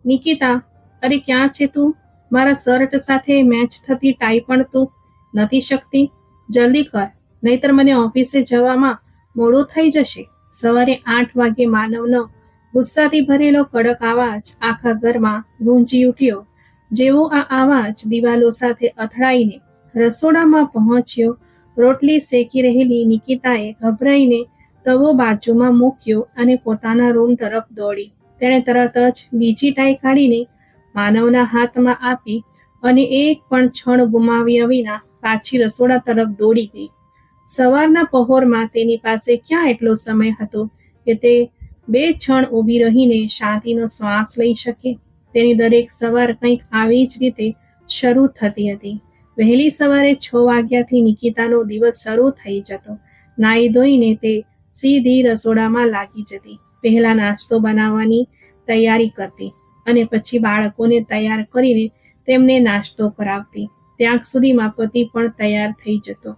નિકિતા, અરે ક્યાં છે તું? મારા શર્ટ સાથે મેચ થતી ટાઈ પણ તું નથી શકતી? જલ્દી કર, નહીતર મને ઓફિસે જવામાં મોડું થઈ જશે. સવારે 8 વાગે માનવનો ગુસ્સાથી ભરેલો કડક અવાજ આખા ઘરમાં ગુંજી ઉઠ્યો. જેવો આ અવાજ દિવાલો સાથે અથડાઈને રસોડામાં પહોંચ્યો, રોટલી શેકી રહેલી નિકિતાએ ગભરાઈને તવો બાજુમાં મૂક્યો અને પોતાના રૂમ તરફ દોડી. તેણે તરત જ બીજી ટાઈ કાઢીને માનવના હાથમાં આપી અને એક પણ ક્ષણ ગુમાવ્યા વિના પાછી રસોડા તરફ દોડી ગઈ. સવારના પહોરમાં તેની પાસે ક્યાં એટલો સમય હતો કે તે 2 ક્ષણ ઊભી રહીને શાંતિનો શ્વાસ લઈ શકે? તેની દરેક સવાર કંઈક આવી જ રીતે શરૂ થતી હતી. વહેલી સવારે 6 વાગ્યાથી નિકિતાનો દિવસ શરૂ થઈ જતો. નાઈ ધોઈને તે સીધી રસોડામાં લાગી જતી. પહેલા નાસ્તો બનાવવાની તૈયારી કરતી અને પછી બાળકોને તૈયાર કરીને તેમને નાસ્તો કરાવતી. ત્યાં સુધીમાં પતિ પણ તૈયાર થઈ જતો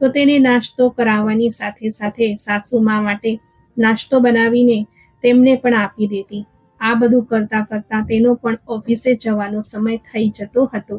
તો તેને નાસ્તો કરાવવાની સાથે સાથે સાસુમા માટે નાસ્તો બનાવીને તેમને પણ આપી દેતી. આ બધું કરતા કરતા તેનો પણ ઓફિસે જવાનો સમય થઈ જતો હતો.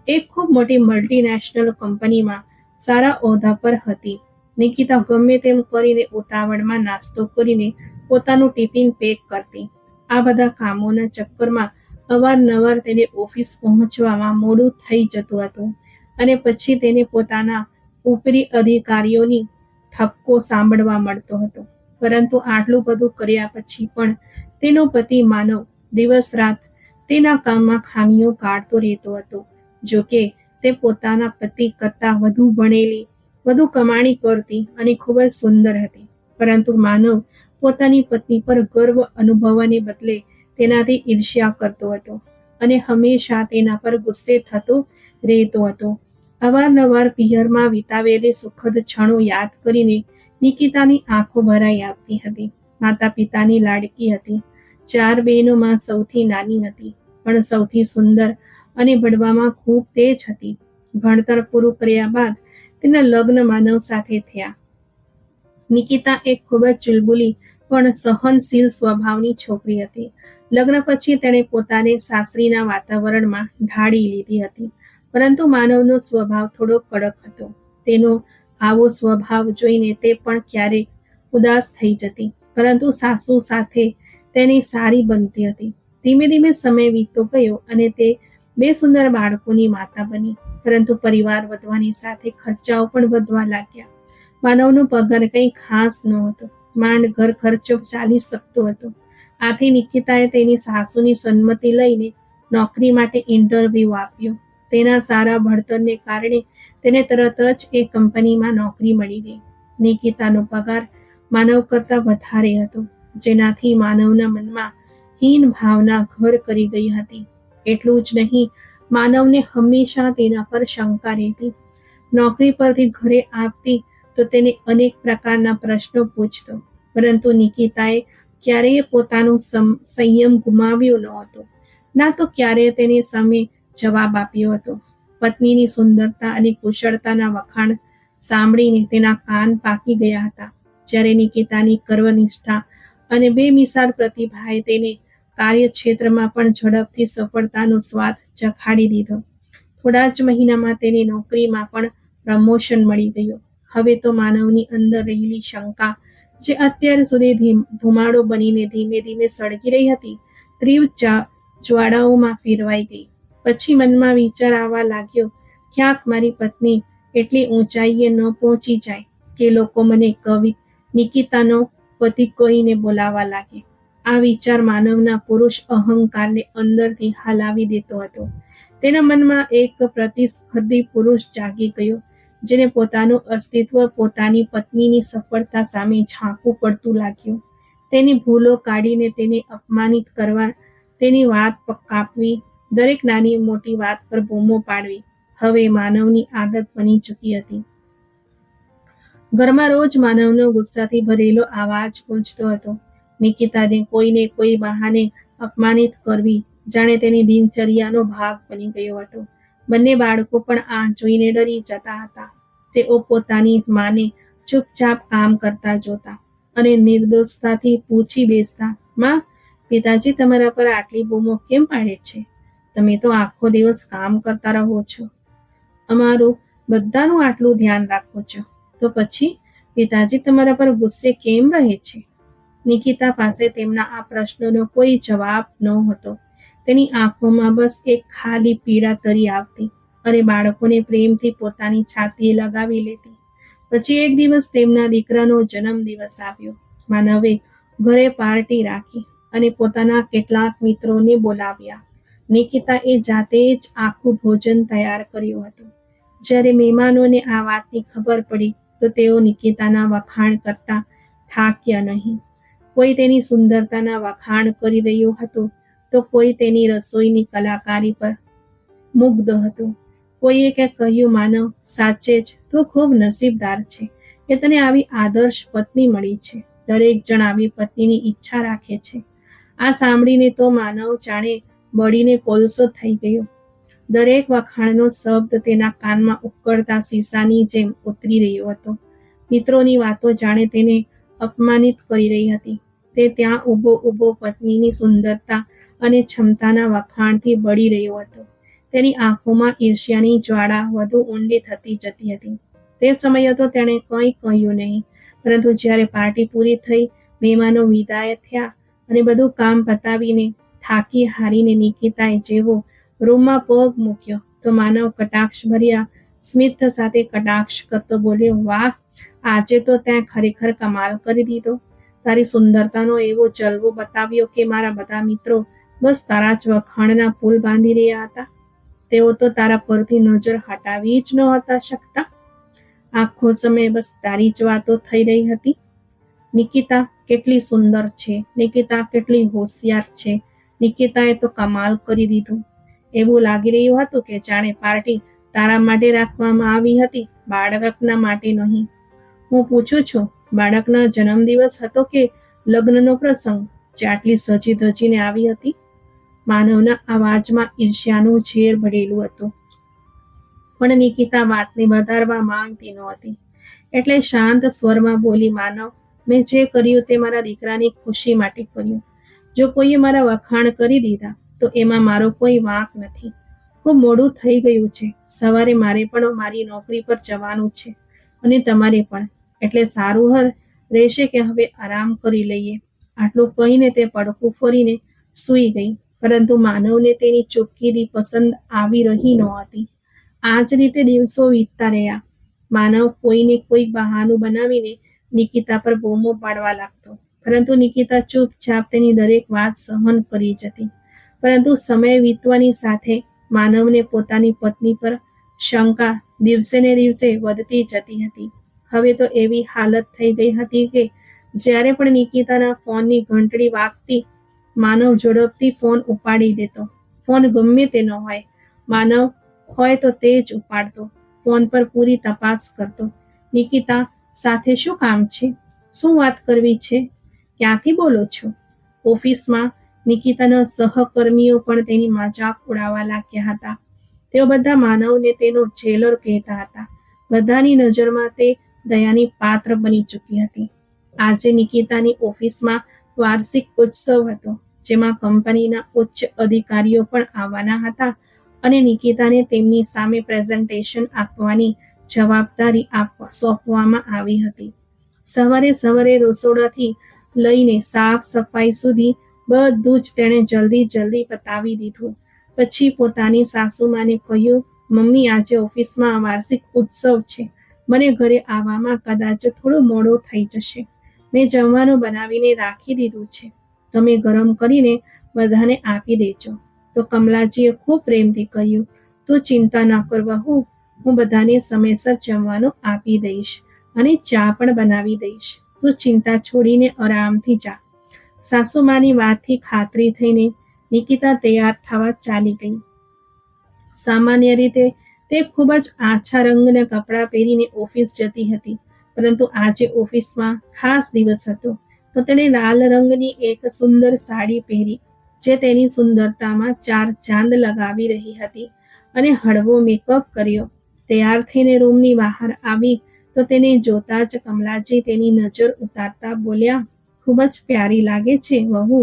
એક ખૂબ મોટી મલ્ટીનેશનલ કંપનીમાં સારા ઓહદા પર હતી. નિકિતા ગમે તેમ કરીને ઉતાવળમાં નાસ્તો કરીને પોતાનું ટિફિન પેક કરતી. આ બધા કામોના ચક્કરમાં અવારનવાર તેને ઓફિસ પહોંચવામાં મોડું થઈ જતું હતું અને પછી તેને પોતાના ઉપરી અધિકારીઓની ઠપકો સાંભળવા મળતો હતો. પરંતુ આટલું બધું કર્યા પછી પણ તેનો પતિ માનવ દિવસ રાત તેના કામમાં ખામીઓ કાઢતો રહેતો હતો. જોકે તે પોતાના પતિ કરતાં વધુ ભણેલી, વધુ કમાણી કરતી અને ખૂબ જ સુંદર હતી. પરંતુ માનવ પોતાની પત્ની પર ગર્વ અનુભવવાને બદલે તેનાથી ઈર્ષ્યા કરતો હતો અને હંમેશા તેના પર ગુસ્સે થતો રહેતો હતો. અવારનવાર પિયરમાં વિતાવેલી સુખદ ક્ષણો યાદ કરીને નિકિતાની આંખો ભરાઈ આવતી હતી. માતા પિતાની લાડકી હતી. 4 બહેનોમાં સૌથી નાની હતી, પણ સૌથી સુંદર અને ભણવામાં ખૂબ તેજ હતી. ભણતર પૂરું કર્યા બાદ તેના લગ્ન માનવ સાથે થયા. નિકિતા એક ખૂબ જ ચુલબુલી પણ સહનશીલ સ્વભાવની છોકરી હતી. લગ્ન પછી તેણે પોતાને સાસરીના વાતાવરણમાં ઢાળી લીધી હતી. પરંતુ માનવનો સ્વભાવ થોડો કડક હતો. તેનો આવો સ્વભાવ જોઈને તે પણ ક્યારેક ઉદાસ થઈ જતી, પરંતુ સાસુ સાથે તેની સારી બનતી હતી. ધીમે ધીમે સમય વીતતો ગયો અને તે 2 સુંદર બાળકોની માતા બની. પરંતુ પરિવાર વધવાની સાથે ખર્ચાઓ પણ વધવા લાગ્યા. માનવનો પગાર કંઈ ખાસ નહોતો. માંડ ઘર ખર્ચો ચાલી શકતો હતો. આથી નિકિતાએ તેની સાસુની સંમતિ લઈને નોકરી માટે ઇન્ટરવ્યૂ આપ્યો. તેના સારા ભણતરને કારણે તેને તરત જ એ કંપનીમાં નોકરી મળી ગઈ. નિકિતાનો પગાર માનવ કરતાં વધારે હતો, જેનાથી માનવના મનમાં હીન ભાવના ઘર કરી ગઈ હતી. એટલું જ નહીં, માનવને હંમેશા તેના પર શંકા રહેતી. નોકરી પરથી ઘરે આવતી તો તેને અનેક પ્રકારના પ્રશ્નો પૂછતો, પરંતુ નિકિતાએ ક્યારેય પોતાનું સંયમ ગુમાવ્યો નહોતો. ના તો ક્યારેય તેની સામે જવાબ આપ્યો હતો. પત્નીની સુંદરતા અને કુશળતાના વખાણ સાંભળીને તેના કાન પાકી ગયા હતા. જ્યારે નિકિતાની કર્મનિષ્ઠા અને બેમિસાલ પ્રતિભાએ તેને કાર્યક્ષેત્રમાં પણ ઝડપથી સફળતાનો સ્વાદ ચખાડી દીધો. થોડા જ મહિનામાં તેની નોકરીમાં પણ પ્રમોશન મળી ગયું. હવે તો માનવની અંદર રહેલી શંકા, જે અત્યાર સુધી ધુમાડો બનીને ધીમે ધીમે સળગી રહી હતી, તીવ્ર જ્વાળાઓમાં ફેરવાઈ ગઈ. પછી મનમાં વિચાર આવવા લાગ્યો, ક્યાંક મારી પત્ની એટલી ઊંચાઈએ ન પહોંચી જાય કે લોકો મને નિકિતાનો પતિ કહીને બોલાવવા લાગે. આ વિચાર માનવના પુરુષ અહંકારને અંદરથી હલાવી દેતો હતો. તેના મનમાં એક પ્રતિસ્પર્ધી પુરુષ જાગી ગયો, જેને પોતાનું અસ્તિત્વ પોતાની પત્નીની સફળતા સામે ઝાંખું પડતું લાગ્યું. તેની ભૂલો કાઢીને તેને અપમાનિત કરવા, તેની વાત કાપવી, દરેક નાની મોટી વાત પર બૂમો પાડવી હવે માનવની આદત બની ચૂકી હતી. ઘરમાં રોજ માનવનો ગુસ્સાથી ભરેલો અવાજ ગૂંજતો હતો. નિકિતાને કોઈને કોઈ બહાને અપમાનિત કરવી જાણે તેની દિનચર્યાનો ભાગ બની ગયો હતો. બંને બાળકો પણ આ જોઈને ડરી જતા હતા. તેઓ પોતાની માને ચૂપચાપ કામ કરતા જોતા અને નિર્દોષતાથી પૂછી બેસતા, માં, પિતાજી તમારા પર આટલી બૂમો કેમ પાડે છે? તમે તો આખો દિવસ કામ કરતા રહો છો, અમારું બધાનું આટલું ધ્યાન રાખો છો, તો પછી પિતાજી તમારા પર ગુસ્સે કેમ રહે છે? નિકિતા પાસે તેમના આ પ્રશ્નનો કોઈ જવાબ નહોતો. તેની આંખોમાં બસ એક ખાલી પીડા તરી આવતી અને બાળકોને પ્રેમથી પોતાની છાતીએ લગાવી લેતી. પછી એક દિવસ તેમના દીકરાનો જન્મદિવસ આવ્યો. માનવે ઘરે પાર્ટી રાખી અને પોતાના કેટલાક મિત્રોને બોલાવ્યા. નિકિતા એ જાતે જ આખું ભોજન તૈયાર કર્યું હતું. જ્યારે મહેમાનોને આ વાતની ખબર પડી તો તેઓ નિકિતાના વખાણ કરતા થાક્યા નહીં. કોઈ તેની સુંદરતાના વખાણ કરી રહ્યું હતું તો કોઈ તેની રસોઈની કલાકારી પર મુગ્ધ હતું. કોઈએ કહ્યું, માનવ, સાચે જ તું ખૂબ નસીબદાર છે કે તને આવી આદર્શ પત્ની મળી છે. દરેક જણ આવી પત્નીની ઈચ્છા રાખે છે. આ સાંભળીને તો માનવ જાણે બળીને કોલસો થઈ ગયો. દરેક વખાણનો શબ્દ તેના કાનમાં ઉકળતા શીશાની જેમ ઉતરી રહ્યો હતો. મિત્રોની વાતો જાણે તેને અપમાનિત કરી રહી હતી. તે ત્યાં ઊભો પત્નીની સુંદરતા અને ક્ષમતાના વખાણથી બળી રહ્યો હતો. તેની આંખોમાં ઈર્ષ્યાની જ્વાળા વધુ ઊંડી થતી જતી હતી. તે સમયે તો તેણે કંઈ કહ્યું નહીં, પરંતુ જ્યારે પાર્ટી પૂરી થઈ, મહેમાનો વિદાય થયા અને બધું કામ પતાવીને થાકી હારીને નિકિતાએ જેવો રૂમમાં પગ મૂક્યો તો માનવ કટાક્ષ ભર્યા સ્મિત સાથે કટાક્ષ કરતો બોલ્યો, વાહ, આજે તો ત્યાં ખરેખર કમાલ કરી દીધો. તારી સુંદરતાનો એવો જલવો બતાવ્યો કે મારા બધા મિત્રો બસ તારા જ વખાણના પુલ બાંધી રહ્યા હતા. તેઓ તો તારા પરથી નજર હટાવી જ નહોતા શકતા. આખો સમય બસ તારી જ વાતો થઈ રહી હતી. નિકિતા કેટલી સુંદર છે, નિકિતા કેટલી હોશિયાર છે, નિકિતાએ તો કમાલ કરી દીધું. એવું લાગી રહ્યું હતું કે જાણે પાર્ટી તારા માટે રાખવામાં આવી હતી, બાળકના માટે નહીં. હું પૂછું છું, બાળકના જન્મદિવસ હતો કે લગ્નનો પ્રસંગ જે આટલી સજી ધજીને આવી હતી? માનવના અવાજમાં ઈર્ષ્યાનું ઝેર ભરેલું હતું. પણ નિકિતા વાતને વધારવા માંગતી નહોતી, એટલે શાંત સ્વરમાં બોલી, માનવ, મેં જે કર્યું તે મારા દીકરાની ખુશી માટે કર્યું. જો કોઈએ મારા વખાણ કરી દીધા તો એમાં મારો કોઈ વાંક નથી. ખૂબ મોડું થઈ ગયું છે. સવારે મારે પણ મારી નોકરી પર જવાનું છે અને તમારે પણ. એટલે સારું રહેશે કે હવે આરામ કરી લઈએ. આટલું કહીને તે પડખું ફરીને સૂઈ ગઈ. પરંતુ માનવને તેની ચૂપકીદી પસંદ આવી રહી નહોતી. આ જ રીતે દિવસો વીતતા રહ્યા. માનવ કોઈને કોઈ બહાનું બનાવીને નિકિતા પર બૂમો પાડવા લાગતો, પરંતુ નિકિતા ચૂપચાપ તેની દરેક વાત સહન કરી જતી. પરંતુ સમય વીતવાની સાથે માનવને પોતાની પત્ની પર શંકા દિવસે ને દિવસે વધતી જતી હતી. હવે તો એવી હાલત થઈ ગઈ હતી કે જ્યારે પણ નિકિતાના ફોનની ઘંટડી વાગતી, માનવ ઝડપથી ફોન ઉપાડી દેતો. ફોન ગમે તેનો હોય, માનવ હોય તો તે જ ઉપાડતો. ફોન પર પૂરી તપાસ કરતો. નિકિતા સાથે શું કામ છે? શું વાત કરવી છે? ક્યાંથી બોલો છો? ઓફિસમાં નિકિતાના સહકર્મીઓ પણ તેની મજાક ઉડાવવા લાગ્યા હતા. તેઓ બધા માનવને તેનો જેલર કહેતા હતા. બધાની નજરમાં તે દયાની પાત્ર બની ચૂકી હતી. આજે નિકિતાની ઓફિસમાં વાર્ષિક ઉત્સવ હતો, જેમાં કંપનીના ઉચ્ચ અધિકારીઓ પણ આવવાના હતા અને નિકિતાને તેમની સામે પ્રેઝન્ટેશન આપવાની જવાબદારી સોંપવામાં આવી હતી. સવારે સવારે રસોડાથી લઈને સાફ સફાઈ સુધી બધું જ તેણે જલ્દી પતાવી દીધું. પછી પોતાની સાસુમાને કહ્યું, મમ્મી, આજે ઓફિસમાં વાર્ષિક ઉત્સવ છે. મને ઘરે આવવામાં કદાચ થોડું મોડું થઈ જશે. મેં જમવાનું બનાવીને રાખી દીધું છે. તમે ગરમ કરીને બધાને આપી દેજો. તો કમલાજીએ ખૂબ પ્રેમથી કહ્યું, તું ચિંતા ન કર વહુ, હું બધાને સમયસર જમવાનું આપી દઈશ અને ચા પણ બનાવી દઈશ. તું ચિંતા છોડીને આરામથી જા. સાસુમાની વાતથી ખાતરી થઈને નિકિતા તૈયાર થવા ચાલી ગઈ. સામાન્ય રીતે તે ખૂબ જ આછા રંગના કપડાં પહેરીને ઓફિસ જતી હતી, પરંતુ આજે ઓફિસમાં ખાસ દિવસ હતો તો તેણે લાલ રંગની એક સુંદર સાડી પહેરી, જે તેની સુંદરતામાં ચાર ચાંદ લગાવી રહી હતી, અને હળવો મેકઅપ કર્યો. તૈયાર થઈને રૂમની બહાર આવી તો તેને જોતા જ કમલાજી તેની નજર ઉતારતા બોલ્યા, ખૂબ જ પ્યારી લાગે છે વહુ.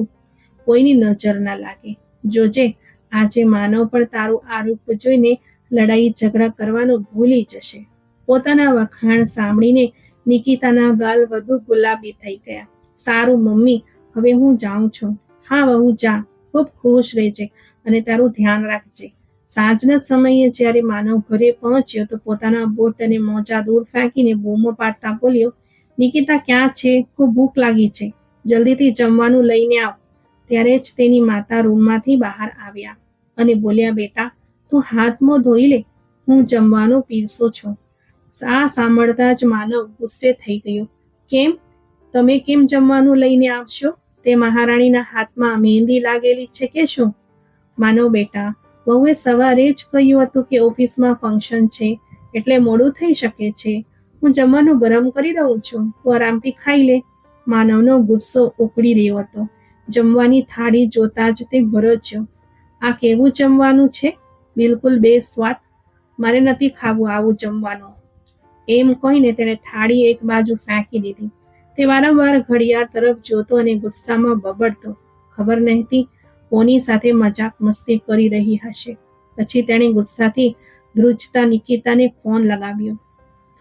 કોઈની નજર ના લાગે. જોજે, આજે માનવ પણ તારું આ રૂપ જોઈને લડાઈ ઝઘડા કરવાનું ભૂલી જશે. પોતાના વખાણ સાંભળીને નિકિતાના ગાલ વધુ ગુલાબી થઈ ગયા. સારું મમ્મી, હવે હું જાઉં છું. હા વહુ, જા. ખૂબ ખુશ રહેજે અને તારું ધ્યાન રાખજે. સાંજના સમયે જ્યારે માનવ ઘરે પહોંચ્યો તો પોતાના બૂટ અને મોજા દૂર ફેંકીને બૂમો પાડતા બોલ્યો, નિકિતા ક્યાં છે? ખૂબ ભૂખ લાગી છે, જલ્દીથી જમવાનું લઈને આવ. ત્યારે જ તેની માતા રૂમમાંથી બહાર આવ્યા અને બોલ્યા, બેટા તું હાથ મોં ધોઈ લે, હું જમવાનું પીરસું છું. આ સાંભળતા જ માનવ ગુસ્સે થઈ ગયો. કેમ? તમે કેમ જમવાનું લઈને આવશો? તે મહારાણીના હાથમાં મહેંદી લાગેલી છે કે શું? માનવ, બેટા વહુએ સવારે જ કહ્યું હતું કે ઓફિસમાં ફંક્શન છે એટલે મોડું થઈ શકે છે. હું જમવાનું ગરમ કરી દઉં છું, તું આરામથી ખાઈ લે. માનવનો ગુસ્સો ઉકળી રહ્યો હતો. જમવાની થાળી જોતા જ તે ગરજ્યો, આ કેવું જમવાનું છે? બિલકુલ બેસ્વાદ. મારે નથી ખાવું આવું જમવાનું. એમ કહીને તેણે થાળી એક બાજુ ફેંકી દીધી. તે વારંવાર ઘડિયાળ તરફ જોતો અને ગુસ્સામાં બબડતો. ખબર નહોતી કોની સાથે મજાક મસ્તી કરી રહી હશે. પછી તેણે ગુસ્સાથી ધ્રુજતા નિકિતાને ફોન લગાવ્યો.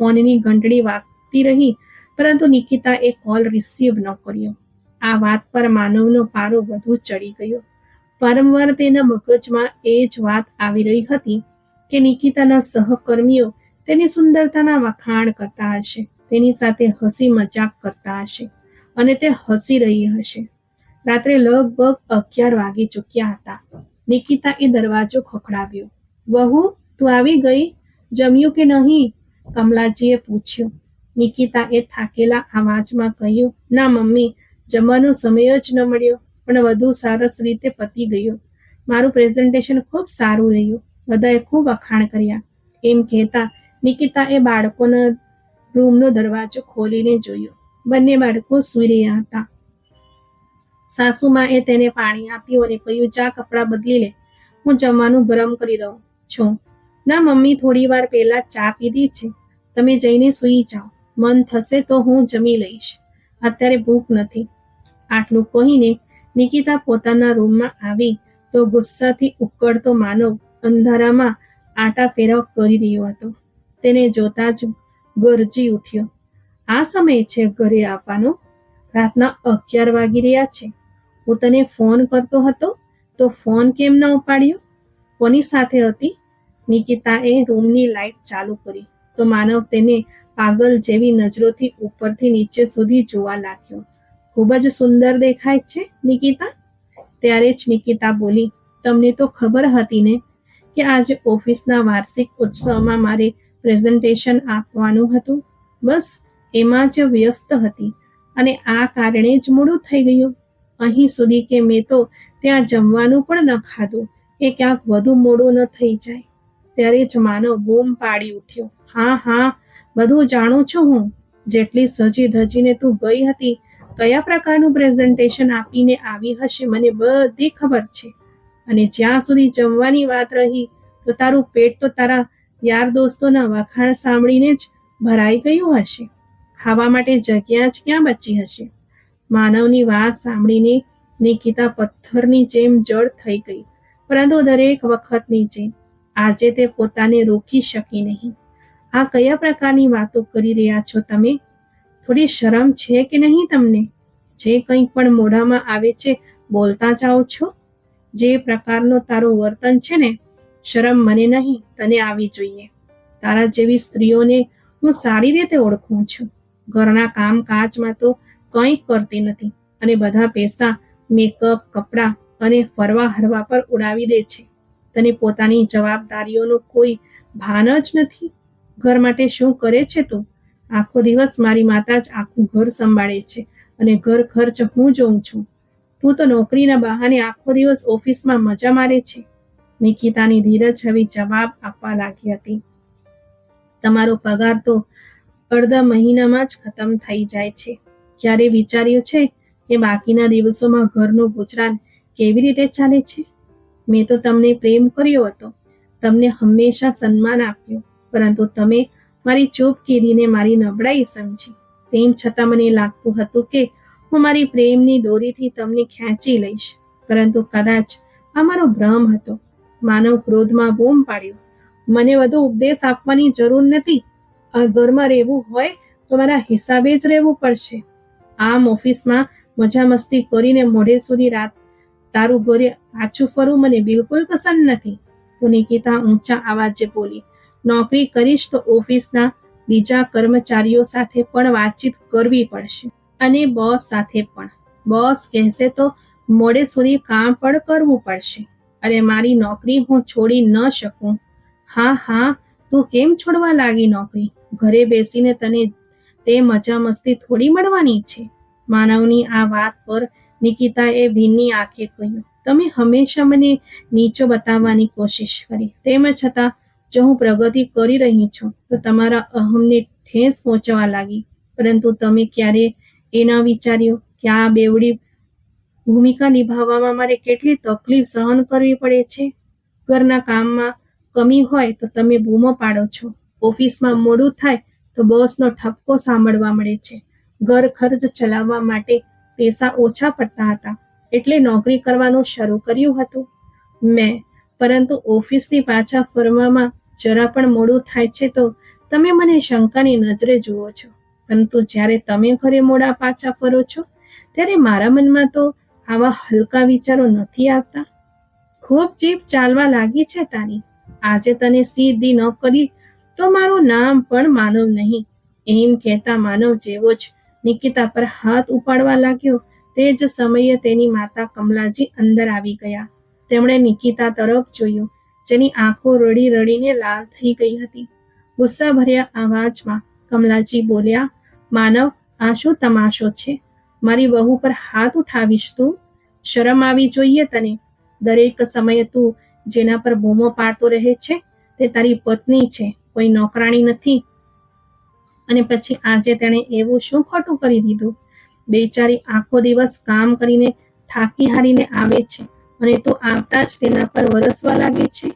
ફોનની ઘંટડી વાગતી રહી, પરંતુ નિકિતાએ કોલ રિસીવ ન કર્યો. આ વાત પર માનવનો પારો વધુ ચડી ગયો. વારંવાર તેના મગજમાં એ જ વાત આવી રહી હતી કે નિકિતાના સહકર્મીઓ તેની સુંદરતાના વખાણ કરતા હશે, તેની સાથે હસી મજાક કરતા હશે અને તે હસી રહી હશે. રાત્રે લગભગ 11 વાગી ચૂક્યા હતા. નિકિતાએ દરવાજો ખખડાવ્યો. વહુ, તું આવી ગઈ? જમ્યું કે નહીં? કમલાજીએ પૂછ્યું. નિકિતાએ થાકેલા અવાજમાં કહ્યું, ના મમ્મી, જમવાનો સમય જ ન મળ્યો, પણ વધુ સરસ રીતે પતી ગયું. મારું પ્રેઝન્ટેશન ખૂબ સારું રહ્યું, બધાએ ખૂબ વખાણ કર્યા. એમ કહેતા નિકિતાએ બાળકોના રૂમનો દરવાજો ખોલીને જોયો. બંને બાળકો સૂઈ રહ્યા હતા. સાસુમાએ તેને પાણી આપ્યું અને કહ્યું, જા કપડાં બદલી લે, હું જમવાનું ગરમ કરી દઉં છું. ના મમ્મી, થોડી વાર પહેલા ચા પીધી છે, તમે જઈને સૂઈ જાઓ. મન થશે તો હું જમી લઈશ, અત્યારે ભૂખ નથી. આટલું કહીને નિકિતા પોતાના રૂમમાં આવી તો ગુસ્સાથી ઉકળતો માનવ અંધારામાં આટાફેરા કરી રહ્યો હતો. તેને જોતા જ ગરજી ઉઠ્યો. આ સમય છે ઘરે આવવાનો? રાતના 11 વાગી રહ્યા છે. હું તને ફોન કરતો હતો તો ફોન કેમ ન ઉપાડ્યો? કોની સાથે હતી? નિકિતાએ રૂમની લાઇટ ચાલુ કરી તો માનવ તેને પાગલ જેવી નજરોથી ઉપરથી નીચે સુધી જોવા લાગ્યો. ખૂબ જ સુંદર દેખાય છે નિકિતા. ત્યારે જ નિકિતા બોલી, તમને તો ખબર હતી ને કે આજે ઓફિસના વાર્ષિક ઉત્સવમાં મારે પ્રેઝન્ટેશન આપવાનું હતું. બસ એમાં જ વ્યસ્ત હતી અને આ કારણે જ મોડું થઈ ગયું. અહીં સુધી કે મેં તો ત્યાં જમવાનું પણ ન ખાધું કે ક્યાંક વધુ મોડું ન થઈ જાય. ત્યારે જ માનવ બૂમ પાડી ઉઠ્યો, હા હા, બધું જાણું છું હું. જેટલી સજી ધજીને તું ગઈ હતી, કયા પ્રકારનું પ્રેઝન્ટેશન આપીને આવી હશે, મને બધી ખબર છે. અને જ્યાં સુધી જમવાની વાત રહી તો તારું પેટ તો તારા યાર દોસ્તોના વખાણ સાંભળીને જ ભરાઈ ગયું હશે. ખાવા માટે જગ્યા જ ક્યાં બચી હશે. માનવની વાત સાંભળીને નિકિતા પથ્થરની જેમ જડ થઈ ગઈ, પરંતુ દરેક વખતની જેમ આજે તે પોતાને રોકી શકી નહીં. આ કયા પ્રકારની વાતો કરી રહ્યા છો તમે? થોડી શરમ છે કે નહીં તમને? જે કંઈ પણ મોઢામાં આવે છે બોલતા જાઓ છો. જે પ્રકારનો તારો વર્તન છે ને, શરમ મને નહીં, તને આવી જોઈએ. તારા જેવી સ્ત્રીઓને હું સારી રીતે ઓળખું છું. ઘરના કામકાજમાં તો કંઈ કરતી નથી અને બધા પૈસા મેકઅપ, કપડાં અને ફરવા હરવા પર ઉડાવી દે છે. તને પોતાની જવાબદારીઓનું કોઈ ભાન જ નથી. ઘર માટે શું કરે છે તું? આખો દિવસ મારી માતા જ આખું ઘર સંભાળે છે અને ઘર ખર્ચ હું જોઉં છું. તું તો નોકરીના બહાને આખો દિવસ ઓફિસમાં મજા મારે છે. નિકિતાની ધીરજ હવે જવાબ આપવા લાગી હતી. તમારો પગાર તો અડધા મહિનામાં જ ખતમ થઈ જાય છે. ક્યારે વિચાર્યું છે કે બાકીના દિવસોમાં ઘરનું ગુજરાન કેવી રીતે ચાલે છે? મેં તો તમને પ્રેમ કર્યો હતો, તમને હંમેશા સન્માન આપ્યું, પરંતુ તમે મારી ચૂપકીદીને મારી નબળાઈ સમજી. તેમ છતાં મને લાગતું હતું કે હું મારી પ્રેમની દોરીથી તમને ખેંચી લઈશ પરંતુ કદાચ આ મારો ભ્રમ હતો. માનવ ક્રોધમાં બૂમ પાડ્યો, મને વધુ ઉપદેશ આપવાની જરૂર નથી. આ ઘરમાં રહેવું હોય તો મારા હિસાબે જ રહેવું પડશે. આમ ઓફિસમાં મજા મસ્તી કરીને મોડે સુધી રાત તારું ઘરે પાછું ફરવું મને બિલકુલ પસંદ નથી. તો નિકિતા ઊંચા અવાજે બોલી, નોકરી કરીશ તો ઓફિસના બીજા કર્મચારીઓ સાથે પણ વાતચીત કરવી પડશે અને બોસ સાથે પણ. બોસ કહેશે તો મોડે સુધી કામ પણ કરવું પડશે. અરે મારી નોકરી હું છોડી ન શકું. હા હા, તું કેમ છોડવા લાગી નોકરી? ઘરે બેસીને તને તે મજા મસ્તી થોડી મળવાની છે. માનવની આ વાત પર નિકિતાએ ભીની આંખે કહ્યું, તમે હંમેશા મને નીચો બતાવવાની કોશિશ કરી. તેમ છતાં જો હું પ્રગતિ કરી રહી છું તો તમારા અહમને ઠેસ પહોંચવા લાગી. પરંતુ તમે ક્યારે એ ન વિચાર્યું કે આ બેવડી ભૂમિકા નિભાવવામાં મારે કેટલી તકલીફ સહન કરવી પડે છે? ઘરના કામમાં કમી હોય તો તમે બૂમો પાડો છો. ઓફિસમાં મોડું થાય તો બોસનો ઠપકો સાંભળવા મળે છે. ઘર ખર્ચ ચલાવવા માટે પૈસા ઓછા પડતા હતા એટલે નોકરી કરવાનું શરૂ કર્યું હતું મેં. પરંતુ ઓફિસથી પાછા ફરવામાં જરા પણ મોડું થાય છે તો તમે મને શંકાની નજરે જુઓ છો. પરંતુ જ્યારે તમે ઘરે મોડા પાછા ફરો છો ત્યારે મારા મનમાં તો આવા હલકા વિચારો નથી આવતા. ખૂબ જીભ ચાલવા લાગી છે તારી. આજે તને સીધી ન કરી તો મારું નામ પણ માનવ નહીં. એમ કહેતા માનવ જેવો જ નિકિતા પર હાથ ઉપાડવા લાગ્યો તે જ સમયે તેની માતા કમલાજી અંદર આવી ગયા. તેમણે નિકિતા તરફ જોયું, જેની આંખો રડી રડીને લાલ થઈ ગઈ હતી. ગુસ્સાભર્યા અવાજમાં કમલાજી બોલ્યા, માનવ, આ શું તમાશો છે? મારી બહુ પર હાથ ઉઠાવીશ તું? શરમ આવી જોઈએ તને. દરેક સમયે તું જેના પર બૂમો પાડતો રહે છે તે તારી પત્ની છે, કોઈ નોકરાણી નથી. અને પછી આજે તેણે એવું શું ખોટું કરી દીધું? બેચારી આખો દિવસ કામ કરીને થાકી હારીને આવે છે અને તું આવતા જ તેના પર વરસવા લાગે છે.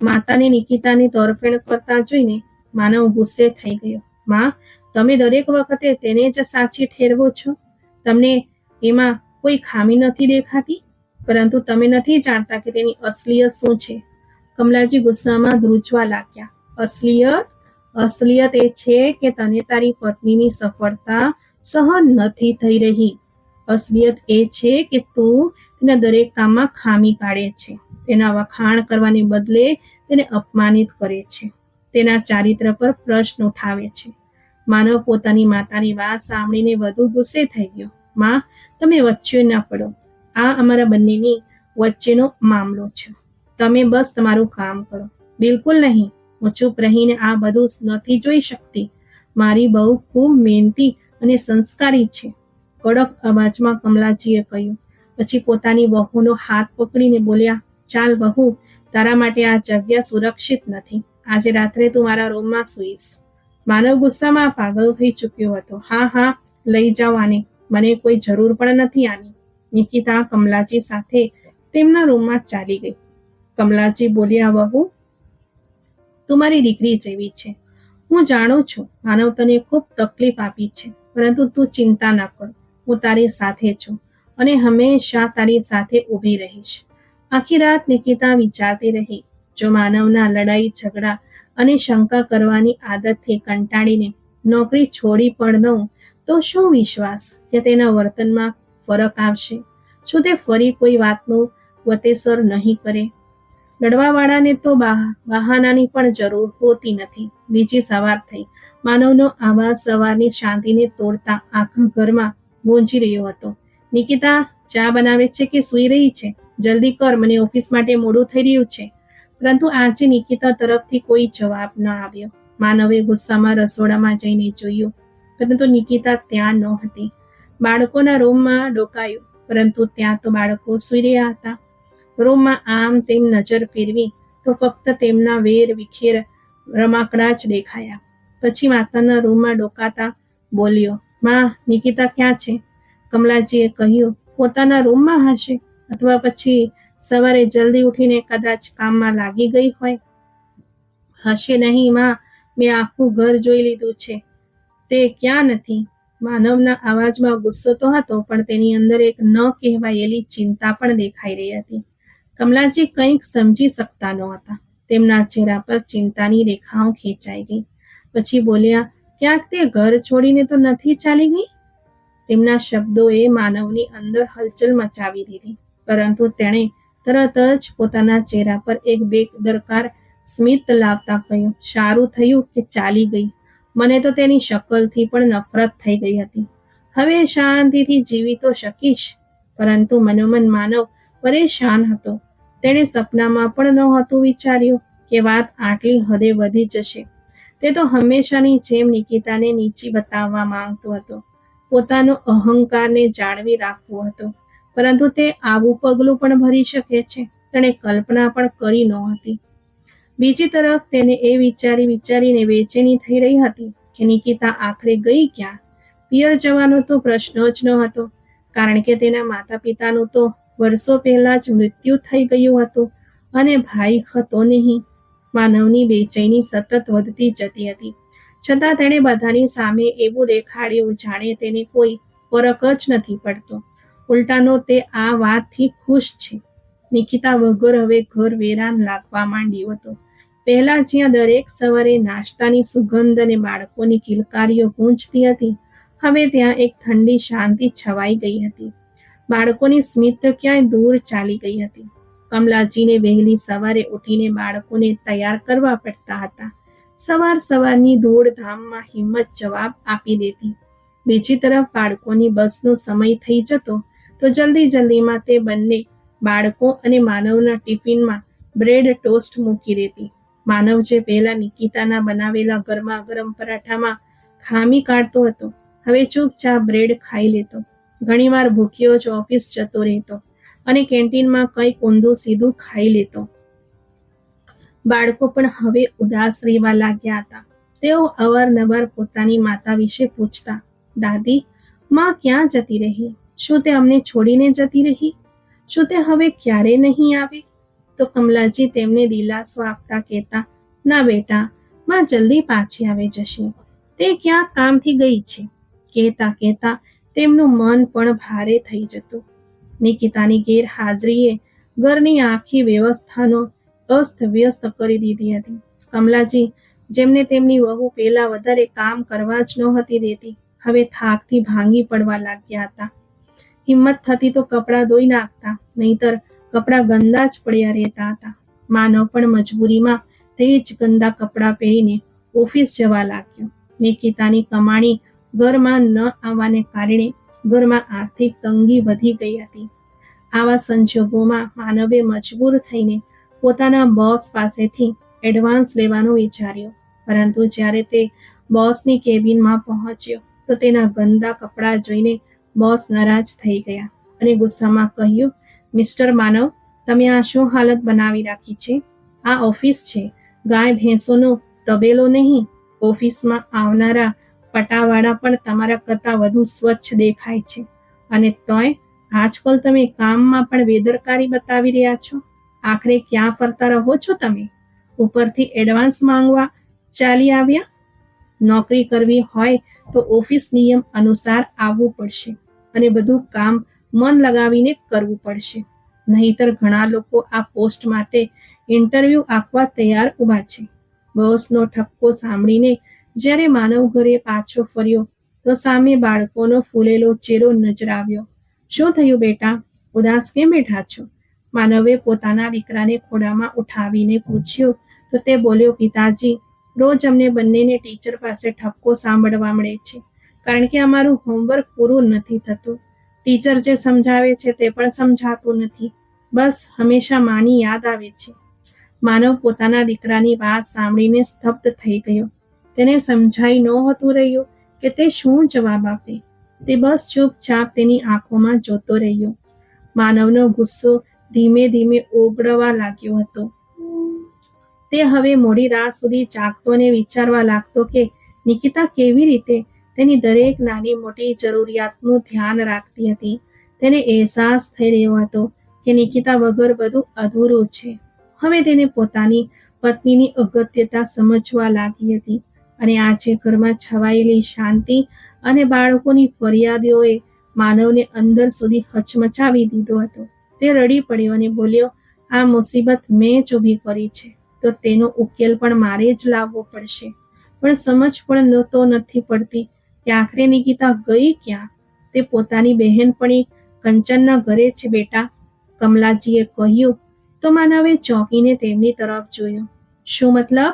માતાને નિકિતાની તરફેણ કરતા જોઈને માનવ ગુસ્સે થઈ ગયો. માં, તમે દરેક વખતે તેને જ સાચી ઠેરવો છો. તમને એમાં કોઈ ખામી નથી દેખાતી? પરંતુ તમે નથી જાણતા કે તેની અસલિયત શું છે. કમલાજી ગુસ્સામાં ધ્રુજવા લાગ્યા. અસલિયત? અસલિયત એ છે કે તને તારી પત્નીની સફળતા સહન નથી થઈ રહી. અસલિયત એ છે કે તું તેના દરેક કામમાં ખામી કાઢે છે, તેના વખાણ કરવાને બદલે તેને અપમાનિત કરે છે, તેના ચારિત્ર પર પ્રશ્ન ઉઠાવે છે. માનવ પોતાની માતાની વાત સાંભળીને વધુ ગુસ્સે થઈ ગયો. માં, તમે વચ્ચે ન પડો. આ અમારા બંનેની વચ્ચેનો મામલો છે. તમે બસ તમારું કામ કરો. બિલકુલ નહીં. હું ચૂપ રહીને આ બધું નથી જોઈ શકતી. મારી બહુ ખૂબ મહેનતી અને સંસ્કારી છે, કડક અવાજમાં કમલાજીએ કહ્યું. પછી પોતાની વહુનો હાથ પકડીને બોલ્યા, ચાલ વહુ, તારા માટે આ જગ્યા સુરક્ષિત નથી. આજે રાત્રે તું મારા રૂમમાં સૂઈશ. માનવ ગુસ્સામાં પાગલ થઈ ચૂક્યો હતો. હા હા, લઈ જાઓ આને, મને કોઈ જરૂર પણ નથી આની. નિકિતા કમલાજી સાથે તેમના રૂમમાં ચાલી ગઈ. કમલાજી બોલ્યા, વહુ, તું મારી દીકરી જેવી છે. હું જાણું છું માનવ તને ખૂબ તકલીફ આપી છે, પરંતુ તું ચિંતા ન કર. હું તારી સાથે છું અને હંમેશા તારી સાથે ઊભી રહીશ. આખી રાત નિકિતા વિચારતી રહી, જો માનવના લડાઈ ઝઘડા અને શંકા કરવાની આદતથી કંટાળીને નોકરી છોડી પણ દઉં તો શું વિશ્વાસ કે તેના વર્તનમાં ફરક આવશે? શું તે ફરી કોઈ વાતનું વતેસર નહીં કરે? લડવાવાળાને તો બહાનાની પણ જરૂર હોતી નથી. બીજી સવાર થઈ. માનવનો આવાજ સવારની શાંતિને તોડતા આખા ઘરમાં ગુંજી રહ્યો હતો. નિકિતા ચા બનાવે છે કે સૂઈ રહી છે? જલ્દી કર, મને ઓફિસ માટે મોડું થઈ રહ્યું છે. પરંતુ આજે નિકિતા તરફથી કોઈ જવાબ ન આવ્યો. માનવે ગુસ્સામાં રસોડામાં જઈને જોયું, પરંતુ નિકિતા ત્યાં નહોતી. બાળકોના રૂમમાં ડોકાયું, પરંતુ ત્યાં તો બાળકો સૂઈ રહ્યા હતા. રૂમમાં આમ તેમ નજર ફેરવી તો ફક્ત તેમના વેર વિખેર રમકડા જ દેખાયા. પછી માતાના રૂમમાં ડોકાતા બોલ્યો, માં, નિકિતા ક્યાં છે? કમલાજીએ કહ્યું, પોતાના રૂમમાં હશે, અથવા પછી સવારે જલ્દી ઉઠીને કદાચ કામમાં લાગી ગઈ હોય. હશે નહીં માં, મેં આખું ઘર જોઈ લીધું છે, તે ક્યાં નથી. માનવના અવાજમાં ગુસ્સો તો હતો, પણ તેની અંદર એક ન કહેવાયેલી ચિંતા પણ દેખાઈ રહી હતી. કમલાજી કંઈક સમજી શકતા નહોતા. તેમના ચહેરા પર ચિંતાની રેખાઓ ખેંચાઈ ગઈ. પછી બોલ્યા, ક્યાંક તે ઘર છોડીને તો નથી ચાલી ગઈ? તેમના શબ્દોએ માનવની અંદર હલચલ મચાવી દીધી, પરંતુ તેણે તરત જ પોતાના ચહેરા પર એક બેદરકાર સ્મિત લાવતા કહ્યું, સારું થયું કે ચાલી ગઈ. મને તો તેની શકલથી પણ નફરત થઈ ગઈ હતી. હવે શાંતિથી જીવી તો શકીશ. પરંતુ મનોમન માનવ પરેશાન હતો. તેણે સપનામાં પણ નહોતું વિચાર્યું કે વાત આટલી હદે વધી જશે. તે તો હંમેશાની જેમ નિકિતાને નીચી બતાવવા માંગતો હતો. પોતાનો અહંકારને જાળવી રાખવો હતો. પરંતુ તે આવું પગલું પણ ભરી શકે છે, તેણે કલ્પના પણ કરી નહોતી. બીજી તરફ તેને એ વિચારીને બેચેની થઈ રહી હતી કે નિકિતા આખરે ગઈ ક્યાં? પિયર જવાનો તો પ્રશ્ન જ ન હતો, કારણ કે તેના માતા પિતાનું તો વર્ષો પહેલા જ મૃત્યુ થઈ ગયું હતું અને ભાઈ હતો નહીં. માનવની બેચેની સતત વધતી જતી હતી, છતાં તેણે બધાની સામે એવું દેખાડ્યું જાણે તેને કોઈ ફરક જ નથી પડતો. ઉલટાનો તે આ વાતથી ખુશ છે. નિકિતા વગર હવે ઘર વેરાન લાગવા માંડ્યું હતું. પહેલા જ્યાં દરેક સવારે નાસ્તાની સુગંધ અને બાળકોની કિલકારીઓ ગૂંજતી હતી, હવે ત્યાં એક ઠંડી શાંતિ છવાઈ ગઈ હતી. બાળકોની સ્મિત ક્યાંય દૂર ચાલી ગઈ હતી. કમલાજીને વહેલી સવારે ઉઠીને બાળકોને તૈયાર કરવા પડતા હતા. સવારની દોડધામમાં હિંમત જવાબ આપી દેતી. બીજી તરફ બાળકોની બસનો સમય થઈ જતો તો જલ્દીમાં તે બંને બાળકો અને માનવના ટિફિનમાં બ્રેડ ટોસ્ટ મૂકી દેતી. માનવ જે પહેલા નિકિતાના બનાવેલા ગરમા ગરમ પરાઠામાં ખામી કાઢતો હતો, હવે ચૂપચાપ બ્રેડ ખાઈ લેતો. ઘણીવાર ભૂખ્યો જ ઓફિસ જતો રહેતો અને કેન્ટીનમાં કંઈક ઊંધું સીધું ખાઈ લેતો. બાળકો પણ હવે ઉદાસ રહેવા લાગ્યા હતા. તેઓ અવારનવાર પોતાની માતા વિશે પૂછતા, દાદી, માં ક્યાં જતી રહી? શું તે અમને છોડીને જતી રહી? શું તે હવે ક્યારે નહીં આવે? તો કમલાજી તેમને દિલાસો આપતા કહેતા, ના બેટા, માં જલ્દી પાછી આવી જશે. તે ક્યાં કામથી ગઈ છે. કહેતા તેમનું મન પણ ભારે થઈ જતું. નિકિતાની ગેરહાજરીએ ઘરની આખી વ્યવસ્થાનો અસ્તવ્યસ્ત કરી દીધી હતી. કમલાજી, જેમને તેમની વહુ પહેલા વધારે કામ કરવા જ નહોતી દેતી, હવે થાકથી ભાંગી પડવા લાગ્યા હતા. હિંમત થતી તો કપડાં ધોઈ નાખતા, નહીતર કપડાં ગંદા જ પડ્યા રહેતા હતા. માનવ પણ મજબૂરીમાં તે જ ગંદા કપડાં પહેરીને ઓફિસ જવા લાગ્યો. નિકિતાની કમાણી ઘરમાં ન આવવાને કારણે ઘરમાં આર્થિક તંગી વધી ગઈ હતી. આવા સંજોગોમાં માનવે મજબૂર થઈને પોતાના બોસ પાસેથી એડવાન્સ લેવાનું વિચાર્યું. પરંતુ જ્યારે તે બોસની કેબિનમાં પહોંચ્યો તો તેના ગંદા કપડાં જોઈને બોસ નારાજ થઈ ગયા અને ગુસ્સામાં કહ્યું, મિસ્ટર માનવ, તમે આ શું હાલત બનાવી રાખી છે? આ ઓફિસ છે, ગાય ભેંસોનો તબેલો નહીં. ઓફિસમાં આવનારા પટાવાળા પણ તમારા કરતાં વધુ સ્વચ્છ દેખાય છે, અને તોય આજકાલ તમે કામમાં પણ બેદરકારી બતાવી રહ્યા છો. આખરે ક્યાં ફરતા રહો છો તમે? ઉપરથી એડવાન્સ માંગવા ચાલી આવ્યા? નોકરી કરવી હોય તો ઓફિસ નિયમ અનુસાર આવવું પડશે અને બધું કામ મન લગાવીને કરવું પડશે. નહીતર ઘણા લોકો આ પોસ્ટ માટે ઇન્ટરવ્યૂ આપવા તૈયાર ઊભા છે. બોસનો ઠપકો સાંભળીને જ્યારે માનવ ઘરે પાછો ફર્યો તો સામે બાળકોનો ફૂલેલો ચહેરો નજરાવ્યો. શું થયું બેટા, ઉદાસ કેમ બેઠા છો? માનવે પોતાના દીકરાને ખોળામાં ઉઠાવીને પૂછ્યું તો તે બોલ્યો, પિતાજી, રોજ અમને બંનેને ટીચર પાસે ઠપકો સાંભળવા મળે છે, કારણ કે અમારું હોમવર્ક પૂરું નથી થતું. ટીચર જે સમજાવે છે તે પણ સમજાતું નથી. બસ હંમેશા માની યાદ આવે છે. માનવ પોતાના દીકરાની વાત સાંભળીને સ્તબ્ધ થઈ ગયો. તેને સમજાઈ નહોતું રહ્યું કે તે શું જવાબ આપે. તે બસ ચૂપચાપ તેની આંખોમાં જોતો રહ્યો. માનવનો ગુસ્સો ધીમે ઓગળવા લાગ્યો હતો. તે હવે મોડી રાત સુધી જાગતો અને વિચારવા લાગતો કે નિકિતા કેવી રીતે તેની દરેક નાની મોટી જરૂરિયાતનું ધ્યાન રાખતી હતી. તેને અહેસાસ થઈ રહ્યો હતો કે નિકિતા વગર બધું અધૂરું છે. હવે તેને પોતાની પત્નીની અગત્યતા સમજવા લાગી હતી અને આજે ઘરમાં છવાયેલી શાંતિ અને બાળકોની ફરિયાદોએ માનવને અંદર સુધી હચમચાવી દીધો હતો. તે રડી પડ્યો અને બોલ્યો, આ મુસીબત મેં જ ઊભી કરી છે, તો તેનો ઉકેલ પણ મારે જ લાવવો પડશે. પણ સમજ પણ તો નથી પડતી કે આખરે નિકિતા ગઈ ક્યાં? તે પોતાની બહેનપણી કંચનના ઘરે છે બેટા, કમલાજીએ કહ્યું. તો માનવે ચોંકીને તેમની તરફ જોયું. શું મતલબ?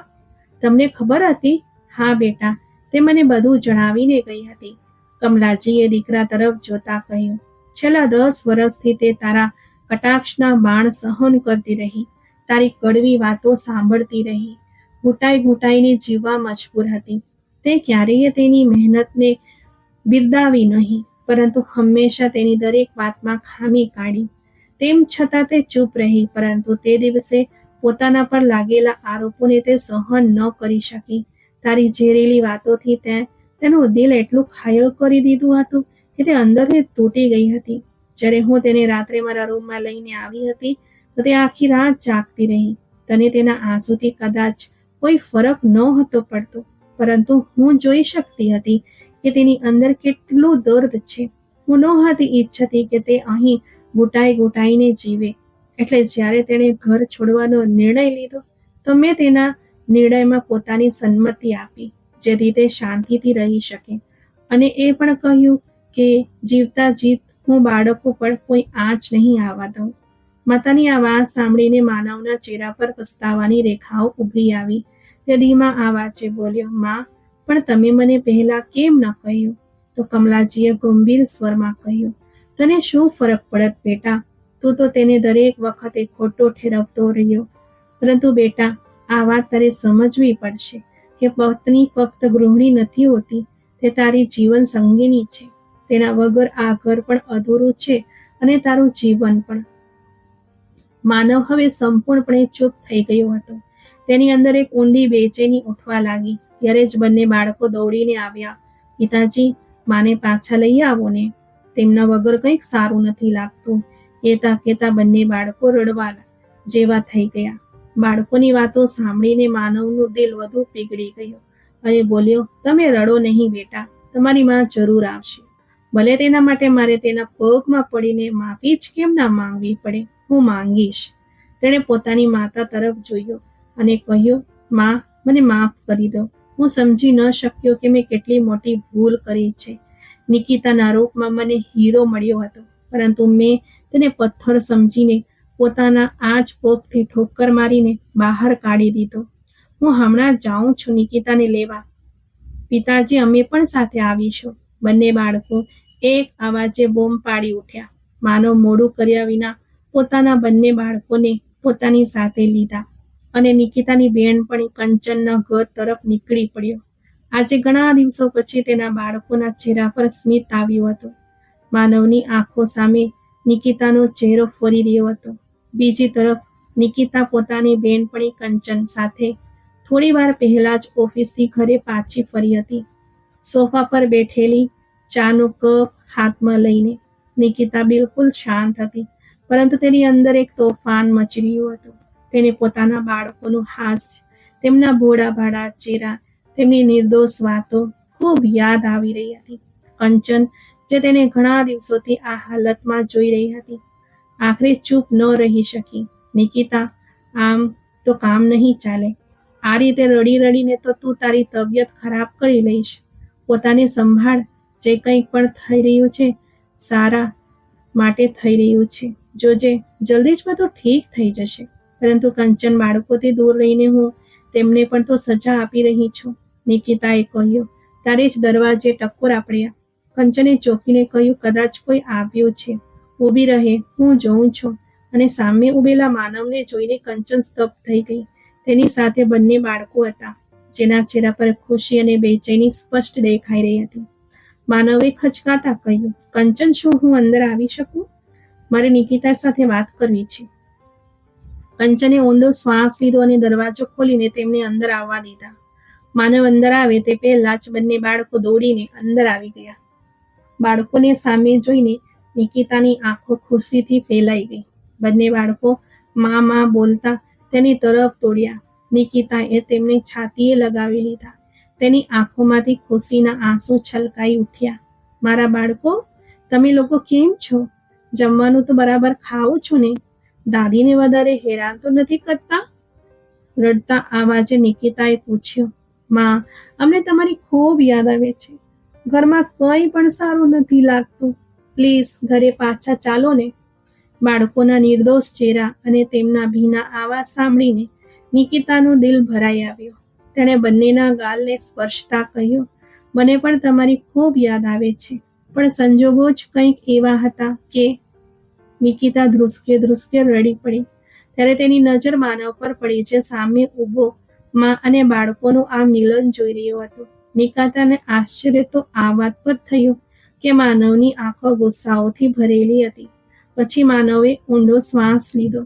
તમને ખબર હતી? હા બેટા, તે મને બધું જણાવીને ગઈ હતી, કમલાજીએ દીકરા તરફ જોતા કહ્યું. છેલ્લા 10 વર્ષથી તે તારા કટાક્ષના બાણ સહન કરતી રહી, તારી કડવી વાતો સાંભળતી રહી, ઘૂંટાઈને જીવવા મજબૂર હતી. તે ક્યારેય તેની મહેનતને બિરદાવી નહીં, પરંતુ હંમેશા તેની દરેક વાતમાં ખામી કાઢી. તેમ છતાં તે ચૂપ રહી, પરંતુ તે દિવસે પોતાના પર લાગેલા આરોપોને તે સહન ન કરી શકી. તારી ઝેરેલી વાતોથી તેનું દિલ એટલું ઘાયલ કરી દીધું હતું કે તે અંદરથી તૂટી ગઈ હતી. જ્યારે હું તેને રાત્રે મારા રૂમમાં લઈને આવી હતી, તો તે આખી રાત જાગતી રહી. તને તેના આંસુથી કદાચ કોઈ ફરક નહોતો પડતો, પરંતુ હું જોઈ શકતી હતી કે તેની અંદર કેટલું દર્દ છે. હું નહોતી ઈચ્છતી કે તે અહીં ઘૂંટાઈને જીવે. એટલે જ્યારે તેણે ઘર છોડવાનો નિર્ણય લીધો, તો મેં તેના નિર્ણયમાં પોતાની સંમતિ આપી, જેથી તે શાંતિથી રહી શકે. અને એ પણ કહ્યું કે જીવતા જીત હું બાળકો પર કોઈ આંચ નહીં આવવા દઉં. માતાની આ વાત સાંભળીને માનવના ચહેરા પર પસ્તાવાની રેખાઓ ઉભરી આવી. તે ધીમા અવાજે બોલ્યો, માં, પણ તમે મને પહેલા કેમ ન કહ્યું? તો કમલાજીએ ગંભીર સ્વરમાં કહ્યું, તને શું ફરક પડત બેટા? તું તો તેને દરેક વખતે ખોટો ઠેરવતો રહ્યો. પરંતુ બેટા, આ વાત તારે સમજવી પડશે કે પત્ની ફક્ત ગૃહિણી નથી હોતી, તે તારી જીવન સંગીની છે. તેના વગર આ ઘર પણ અધૂરું છે અને તારું જીવન પણ. માનવ હવે સંપૂર્ણપણે ચૂપ થઈ ગયો હતો. તેની અંદર એક ઊંડી બેચેની ઉઠવા લાગી. ત્યારે જ બંને બાળકો દોડીને આવ્યા. પિતાજી, માને પાછા લઈ આવો ને, તેમના વગર કંઈક સારું નથી લાગતું. કહેતા બંને બાળકો રડવા જેવા થઈ ગયા. બાળકોની વાતો સાંભળીને માનવનું દિલ વધુ પીગળી ગયું અને બોલ્યો, તમે રડો નહીં બેટા, તમારી માં જરૂર આવશે. ભલે તેના માટે મારે તેના પગમાં પડીને માફી જ કેમ ના માંગવી પડે, હું માંગીશ. તેણે પોતાની માતા તરફ જોયું અને કહ્યું, માં, મને માફ કરી દો. હું સમજી ન શક્યો કે મેં કેટલી મોટી ભૂલ કરી છે. નિકિતાના રૂપમાં મને હીરો મળ્યો હતો, પરંતુ મેં તેને પથ્થર સમજીને પોતાના આ જ પગથી ઠોકર મારીને બહાર કાઢી દીધો. હું હમણાં જાઉં છું નિકિતાને લેવા. પિતાજી, અમે પણ સાથે આવીશું. બંને બાળકો એક અવાજે બૂમ પાડી ઉઠ્યા. માનવ મોડું કર્યા વિના પોતાના બંને બાળકોને પોતાની સાથે લીધા અને નિકિતાની બહેનપણી કંચનના ઘર તરફ નીકળી પડ્યો. આજે ઘણા દિવસો પછી તેના બાળકોના ચહેરા પર સ્મિત આવ્યું હતું. માનવની આંખો સામે નિકિતાનો ચહેરો ફરી રહ્યો હતો. બીજી તરફ નિકિતા પોતાની બહેનપણી કંચન સાથે થોડી વાર પહેલા જ ઓફિસથી ઘરે પાછી ફરી હતી. સોફા પર બેઠેલી, ચાનો કપ હાથમાં લઈને. નિકિતા બિલકુલ શાંત હતી, પરંતુ તેની અંદર એક તોફાન મચી રહ્યું હતું. તેને પોતાના બાળકોનું હાસ્ય, તેમના ભોળા-ભાળા ચહેરા, તેમની નિર્દોષ વાતો ખૂબ યાદ આવી રહી હતી. કંચન, જે તેને ઘણા દિવસોથી આ હાલતમાં જોઈ રહી હતી, આખરે ચૂપ ન રહી શકી. નિકિતા, આમ તો કામ નહીં ચાલે. આ રીતે રડીને તો તું તારી તબિયત ખરાબ કરી લઈશ. પોતાને સંભાળ. જે કંઈ પણ થઈ રહ્યું છે સારા માટે થઈ રહ્યું છે. જોજે, જલ્દી જ બધું ઠીક થઈ જશે. પરંતુ કંચન, બાળકોથી દૂર રહીને હું તેમને પણ તો સજા આપી રહી છું, નિકિતાએ કહ્યું. તારે જ દરવાજે ટકોરા પડ્યા. કંચને ચોંકીને કહ્યું, કદાચ કોઈ આવ્યું છે. ઊભી રહે, હું જોઉં છું. અને સામે ઉભેલા માનવને જોઈને કંચન સ્તબ્ધ થઈ ગઈ. તેની સાથે બંને બાળકો હતા, જેના ચહેરા પર ખુશી અને બેચેની સ્પષ્ટ દેખાઈ રહી હતી. માનવે ખચકાતા કહ્યું, કંચન, શું હું અંદર આવી શકું? મારે નિકિતા સાથે વાત કરવી છે. કંચને ઊંડો શ્વાસ લીધો અને દરવાજો ખોલીને તેમને અંદર આવવા દીધા. માનવ અંદર આવે તે પહેલા જ બંને બાળકો દોડીને અંદર આવી ગયા. બાળકોને સામે જોઈને નિકિતાની આંખો ખુશીથી ફેલાઈ ગઈ. બંને બાળકો માં બોલતા તેની તરફ દોડ્યા. નિકિતાએ તેમને છાતીએ લગાવી લીધા. તેની આંખોમાંથી ખુશીના આંસુ છલકાઈ ઉઠ્યા. મારા બાળકો, તમે લોકો કેમ છો? જમવાનું તો બરાબર ખાઓ છો ને? દાદીને વધારે હેરાન તો નથી કરતા? રડતા આવાજે નિકિતાએ પૂછ્યું. માં, અમને તમારી ખૂબ યાદ આવે છે. ઘરમાં કંઈ પણ સારું નથી લાગતું. પ્લીઝ ઘરે પાછા ચાલો ને. બાળકોના નિર્દોષ ચહેરા અને તેમના ભીના આવાજ સાંભળીને નિકિતાનું દિલ ભરાઈ આવ્યું. તેણે બંનેના ગાલને સ્પર્શતા કહ્યું, મને પણ તમારી ખૂબ યાદ આવે છે, પણ સંજોગો જ કંઈક એવા હતા કે. નિકિતા ધ્રુસકે ધ્રુસકે રડી પડી. ત્યારે તેની નજર માનવ પર પડી, જે સામે ઊભો માં અને બાળકોનું આ મિલન જોઈ રહ્યો હતો. નિકિતાને આશ્ચર્ય તો આ વાત પર થયું કે માનવની આંખો ગુસ્સાઓથી ભરેલી હતી. પછી માનવે ઊંડો શ્વાસ લીધો.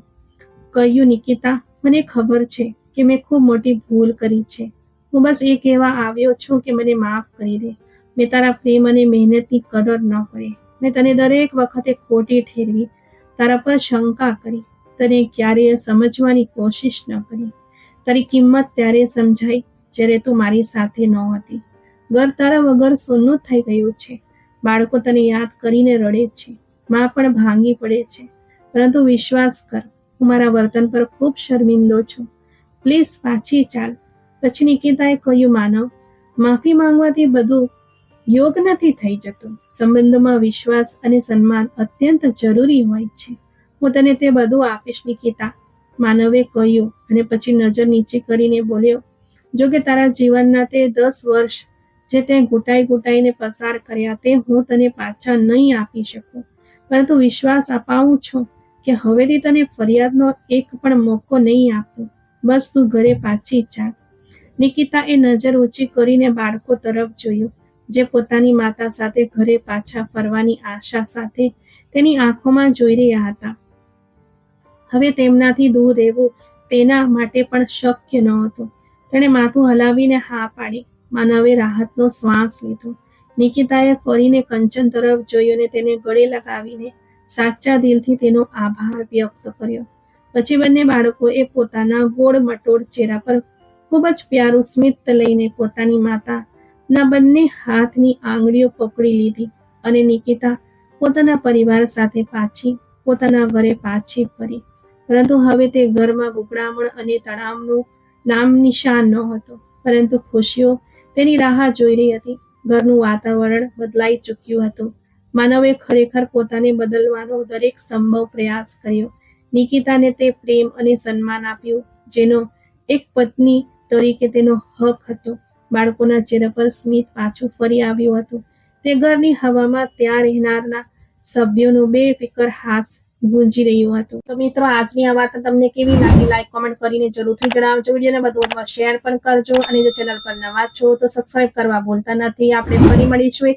કહ્યું, નિકિતા, મને ખબર છે કે મેં ખૂબ મોટી ભૂલ કરી છે. હું બસ એ કહેવા આવ્યો છું કે મને માફ કરી દે. મેં તારા પ્રેમ અને મહેનતની કદર ન કરી. મેં તને દરેક વખતે ખોટી ઠેરવી, તારા પર શંકા કરી, તને ક્યારેય સમજવાની કોશિશ ન કરી. તારી કિંમત ત્યારે સમજાઈ જ્યારે તું મારી સાથે નહોતી. ઘર તારા વગર સૂનું થઈ ગયું છે. બાળકો તને યાદ કરીને રડે છે. માં પણ ભાંગી પડે છે. પરંતુ વિશ્વાસ કર, હું મારા વર્તન પર ખૂબ શર્મિંદો છું. પ્લીઝ પાછી ચાલ. પછી નિકિતાએ કહ્યું, માનવ, માફી માંગવાથી બધું યોગ નથી થઈ જતું. સંબંધોમાં વિશ્વાસ અને સન્માન અત્યંત જરૂરી હોય છે. હું તને તે બધું આપીશ, નિકિતા, માનવે કહ્યું અને પછી નજર નીચે કરીને બોલ્યો, જો કે તારા જીવનના તે 10 વર્ષ જે તે ઘૂંટાઈને પસાર કર્યા, તે હું તને પાછા નહીં આપી શકું, પરંતુ વિશ્વાસ અપાવું છું કે હવેથી તને ફરિયાદનો એક પણ મોકો નહીં આપું. બસ તું ઘરે પાછી ચાલ. નિકિતાએ નજર ઊંચી કરીને બાળકો તરફ જોયું, જે પોતાની માતા સાથે ઘરે પાછા ફરવાની આશા સાથે તેની આંખોમાં જોઈ રહ્યા હતા. હવે તેમનાથી દૂર રહેવું તેના માટે પણ શક્ય નહોતું. તેણે માથું હલાવીને હા પાડી. માનવે રાહતનો શ્વાસ લીધો. નિકિતાએ ફરીને કંચન તરફ જોયું અને તેને ગળે લગાવીને સાચા દિલથી તેનો આભાર વ્યક્ત કર્યો. પછી બંને બાળકોએ પોતાના ગોળ મટોળ ચહેરા પર ખૂબ જ પ્યારું સ્મિત લઈને પોતાની માતાના બંને હાથની આંગળીઓ પકડી લીધી અને નિકિતા પોતાના પરિવાર સાથે પોતાના ઘરે પાછી ફરી. પરંતુ હવે તે ઘરમાં ગુગડામણ અને તણાવનું નામ નિશાન નહોતું, પરંતુ ખુશીઓ તેની રાહ જોઈ રહી હતી. ઘરનું વાતાવરણ બદલાઈ ચૂક્યું હતું. માનવે ખરેખર પોતાને બદલવાનો દરેક સંભવ પ્રયાસ કર્યો. નિકિતાને તે પ્રેમ અને સન્માન આપ્યું જેનો એક પત્ની તરીકે તેનો હક હતો. બાળકોના ચહેરા પર સ્મિત પાછું ફરી આવ્યું હતું. તે ઘરની હવામાં ત્યાં રહેનારના સભ્યોનું બેફિકર હાસ્ય ગુંજી રહ્યું હતું. તો મિત્રો, આજની આ વાર્તા તમને કેવી લાગી? લાઈક કોમેન્ટ કરીને જરૂરથી જણાવજો. વિડીયોને વધુમાં શેર પણ કરજો અને જો ચેનલ પર નવા છો તો સબસ્ક્રાઇબ કરવા ભૂલતા નથી. આપણે ફરી મળીશું